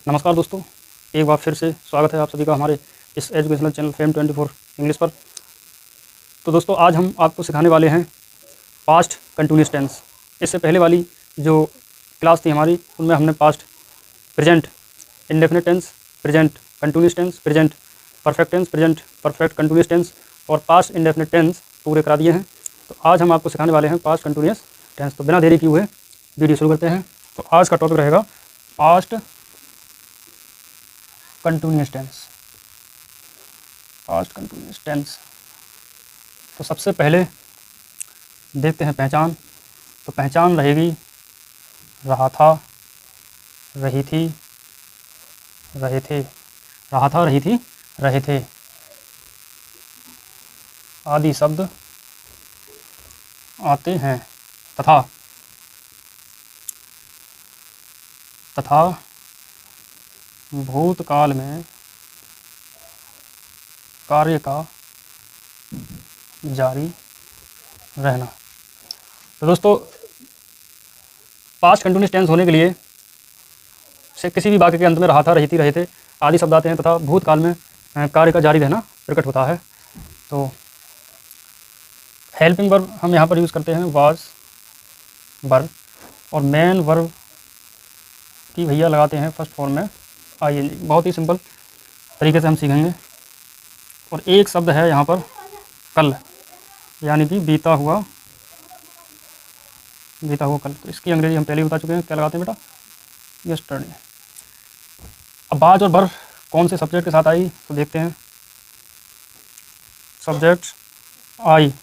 नमस्कार दोस्तों, एक बार फिर से स्वागत है आप सभी का हमारे इस एजुकेशनल चैनल फेम24 इंग्लिश पर। तो दोस्तों, आज हम आपको सिखाने वाले हैं पास्ट कंटिन्यूअस टेंस। इससे पहले वाली जो क्लास थी हमारी, उनमें हमने past present indefinite tense, present continuous tense, present perfect tense, present perfect continuous tense और पास्ट इंडेफिनिट टेंस पूरे करा दिए हैं। तो आज हम आपको सिखाने वाले हैं पास्ट कंटिन्यूअस टेंस। तो बिना देरी किए हुए वीडियो शुरू करते हैं। तो आज का टॉपिक रहेगा past continuous tense. Past continuous tense. तो सबसे पहले देखते हैं पहचान। तो पहचान रहेगी रहा था, रही थी, रहे थे। रहा था, रही थी, रहे थे आदि शब्द आते हैं। तथा, तथा भूतकाल में कार्य का जारी रहना। तो दोस्तों, पास्ट कंटिन्यूअस टेंस होने के लिए से किसी भी वाक्य के अंत में रहा था, रही थी, रहे थे आदि शब्द आते हैं तथा भूतकाल में कार्य का जारी रहना प्रकट होता है। तो हेल्पिंग वर्ब हम यहाँ पर यूज़ करते हैं वाज वर्ब, और मेन वर्ब की भैया लगाते हैं फर्स्ट फॉर्म में आईएनजी। बहुत ही सिंपल तरीके से हम सीखेंगे। और एक शब्द है यहाँ पर कल, यानी कि बीता हुआ कल। तो इसकी अंग्रेजी हम पहले ही बता चुके हैं, क्या लगाते हैं बेटा? यस्टरडे। अब बाज और बर कौन से सब्जेक्ट के साथ आई, तो देखते हैं। Subject I,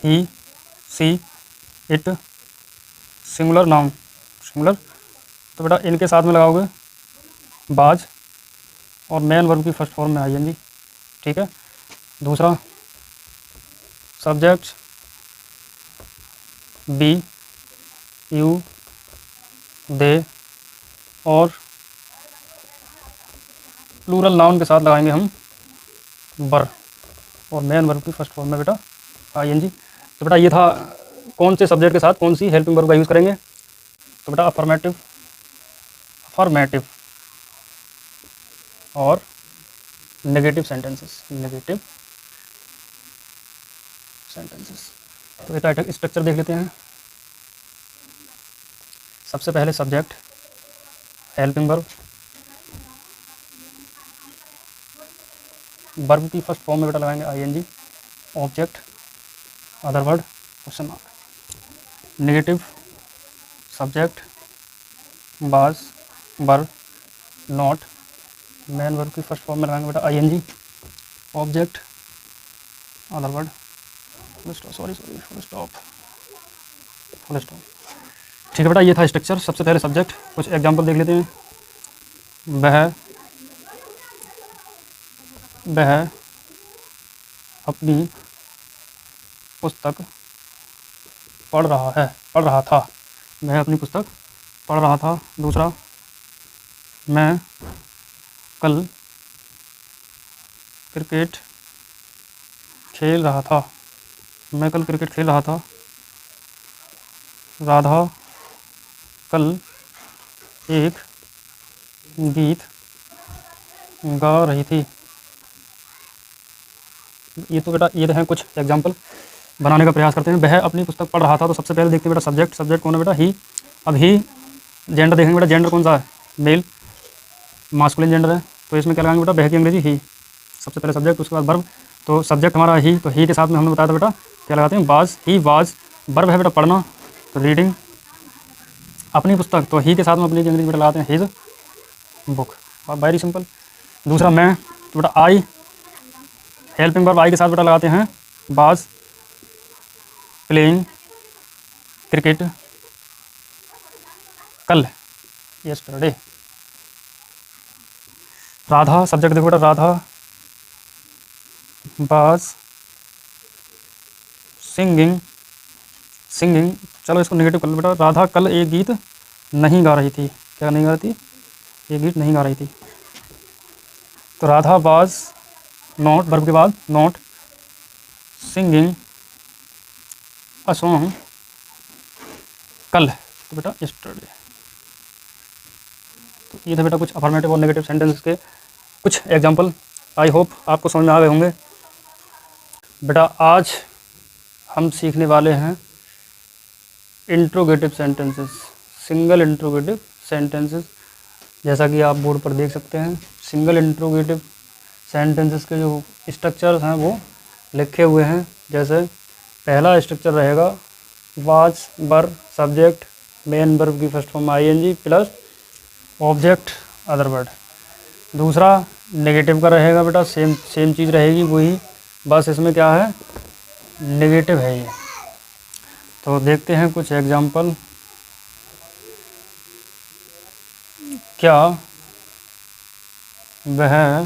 he, she, it, singular noun singular. तो बेटा इनके साथ में लगाओगे बाज, और मेन वर्ब की फर्स्ट फॉर्म में आईएनजी। ठीक है। दूसरा सब्जेक्ट बी, यू, दे, और प्लूरल नाउन के साथ लगाएंगे हम बर, और मेन वर्ब की फर्स्ट फॉर्म में बेटा आईएनजी। तो बेटा ये था कौन से सब्जेक्ट के साथ कौन सी हेल्पिंग वर्ब का यूज़ करेंगे। तो बेटा अफर्मेटिव, अफर्मेटिव और नेगेटिव सेंटेंसेस, नेगेटिव सेंटेंसेस। तो एक स्ट्रक्चर देख लेते हैं। सबसे पहले सब्जेक्ट, हेल्पिंग वर्ब, वर्ब की फर्स्ट फॉर्म में बेटा लगाएंगे ING, object, other word, question mark. Negative subject, was, verb, not, main verb की फर्स्ट फॉर्म में लगाएंगे बेटा ING, object, other word, full stop. ठीक है बेटा, ये था स्ट्रक्चर। सबसे पहले सब्जेक्ट, कुछ एग्जांपल देख लेते हैं। वह अपनी पुस्तक पढ़ रहा था। वह अपनी पुस्तक पढ़ रहा था। दूसरा, मैं कल क्रिकेट खेल रहा था। मैं कल क्रिकेट खेल रहा था। राधा कल एक गीत गा रही थी। ये तो बेटा ये हैं कुछ एग्जांपल, बनाने का प्रयास करते हैं। वह अपनी पुस्तक पढ़ रहा था। तो सबसे पहले देखते हैं बेटा सब्जेक्ट, सब्जेक्ट कौन है बेटा? ही। अब ही जेंडर देखेंगे बेटा, जेंडर कौन सा है? मेल, मास्कुलिन जेंडर है। तो इसमें क्या लगाएंगे बेटा? वह की अंग्रेजी ही। सबसे पहले सब्जेक्ट, उसके बाद वर्ब। तो सब्जेक्ट हमारा ही, तो ही के साथ में हमने बताया था बेटा क्या लगाते हैं? Was, he was. वर्ब है बेटा पढ़ना, तो रीडिंग। अपनी पुस्तक, तो ही के साथ में अपनी अंग्रेजी बेटा लगाते हैं हिज बुक। Very simple. दूसरा मैं, तो बेटा आई, हेल्पिंग वर्ब आई के साथ बेटा लगाते हैं वाज प्लेइंग क्रिकेट कल, यस्टरडे। राधा, सब्जेक्ट देखो बेटा, राधा वाज सिंगिंग, चलो इसको नेगेटिव कर लो बेटा। राधा कल एक गीत नहीं गा रही थी। क्या नहीं गा रही थी? एक गीत नहीं गा रही थी। तो राधा वाज नॉट, वर्ब के बाद नॉट, सिंगिंग अ सॉन्ग कल, तो बेटा यस्टरडे। तो ये थे बेटा कुछ अफर्मेटिव और नेगेटिव सेंटेंस के कुछ एग्जाम्पल। आई होप आपको समझ में आ गए होंगे। बेटा आज हम सीखने वाले हैं interrogative sentences, single interrogative sentences. जैसा कि आप बोर्ड पर देख सकते हैं, सिंगल इंट्रोगेटिव सेंटेंसेस के जो स्ट्रक्चर्स हैं वो लिखे हुए हैं। जैसे पहला स्ट्रक्चर रहेगा was, were, subject, main verb की first form ING plus object other word. दूसरा नेगेटिव का रहेगा बेटा, सेम चीज़ रहेगी वही, बस इसमें क्या है, नेगेटिव है ये। तो देखते हैं कुछ एग्जाम्पल। क्या वह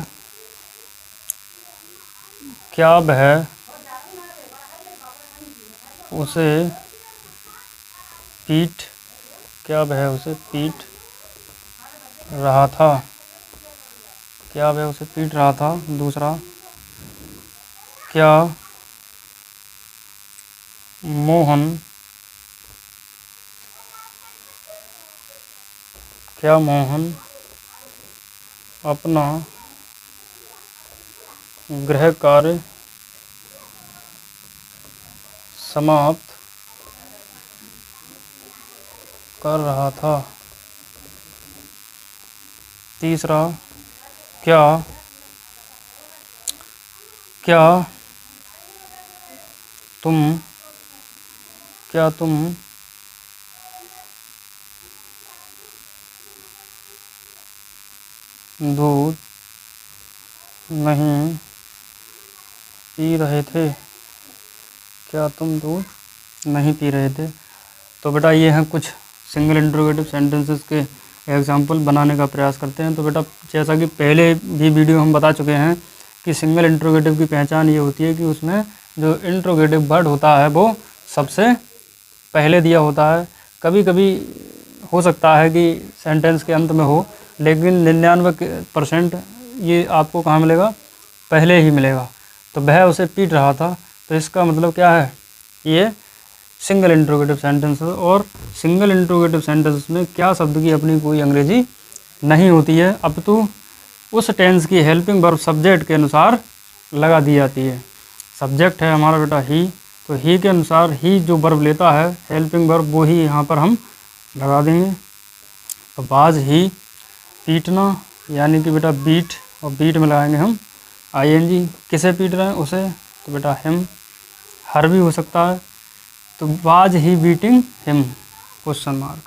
उसे पीट रहा था। क्या वह उसे पीट रहा था। दूसरा, क्या मोहन अपना गृह कार्य समाप्त कर रहा था। तीसरा, क्या तुम दूध नहीं पी रहे थे। क्या तुम दूध नहीं पी रहे थे। तो बेटा ये हैं कुछ सिंगल इंट्रोगेटिव सेंटेंसेस के एग्जाम्पल बनाने का प्रयास करते हैं। तो बेटा जैसा कि पहले भी वीडियो हम बता चुके हैं कि सिंगल इंट्रोगेटिव की पहचान ये होती है कि उसमें जो इंट्रोगेटिव वर्ड होता है वो सबसे पहले दिया होता है। कभी कभी हो सकता है कि सेंटेंस के अंत में हो, लेकिन 99% ये आपको कहाँ मिलेगा, पहले ही मिलेगा। तो वह उसे पीट रहा था, तो इसका मतलब क्या है, ये सिंगल इंट्रोगेटिव सेंटेंस है। और सिंगल इंट्रोगेटिव सेंटेंस में क्या शब्द की अपनी कोई अंग्रेजी नहीं होती है, अब तो उस टेंस की हेल्पिंग वर्ब सब्जेक्ट के अनुसार लगा दी जाती है। सब्जेक्ट है हमारा बेटा ही, तो ही के अनुसार ही जो वर्ब लेता है हेल्पिंग वर्ब वो ही यहाँ पर हम लगा देंगे। तो बाज ही, पीटना यानी कि बेटा बीट, और बीट में लगाएंगे हम आईएनजी। किसे पीट रहे हैं, उसे, तो बेटा हिम। हर भी हो सकता है, तो was he beating him, question mark.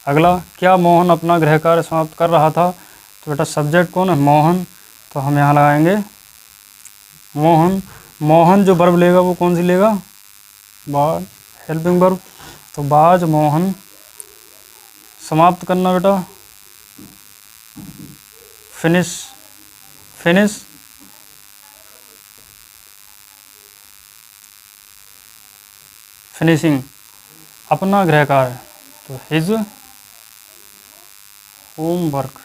अगला, क्या मोहन अपना गृह कार्य समाप्त कर रहा था। तो बेटा सब्जेक्ट कौन है, मोहन, तो हम यहाँ लगाएंगे मोहन। मोहन जो वर्ब लेगा वो कौन सी लेगा, बाज, हेल्पिंग वर्ब। तो बाज मोहन, समाप्त करना बेटा फिनिश, फिनिशिंग, अपना गृह कार्य, तो हिज होमवर्क।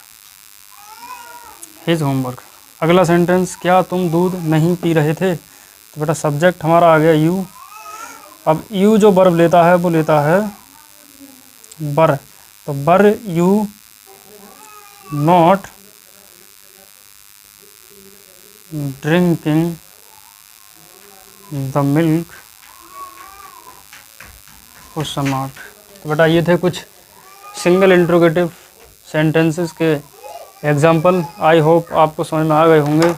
अगला सेंटेंस, क्या तुम दूध नहीं पी रहे थे। तो बेटा सब्जेक्ट हमारा आ गया यू। अब यू जो वर्ब लेता है वो लेता है बर, तो बर you not drinking the milk, question mark. तो बेटा ये थे कुछ सिंगल इंट्रोगेटिव सेंटेंसेस के एग्जाम्पल। आई होप आपको समझ में आ गए होंगे।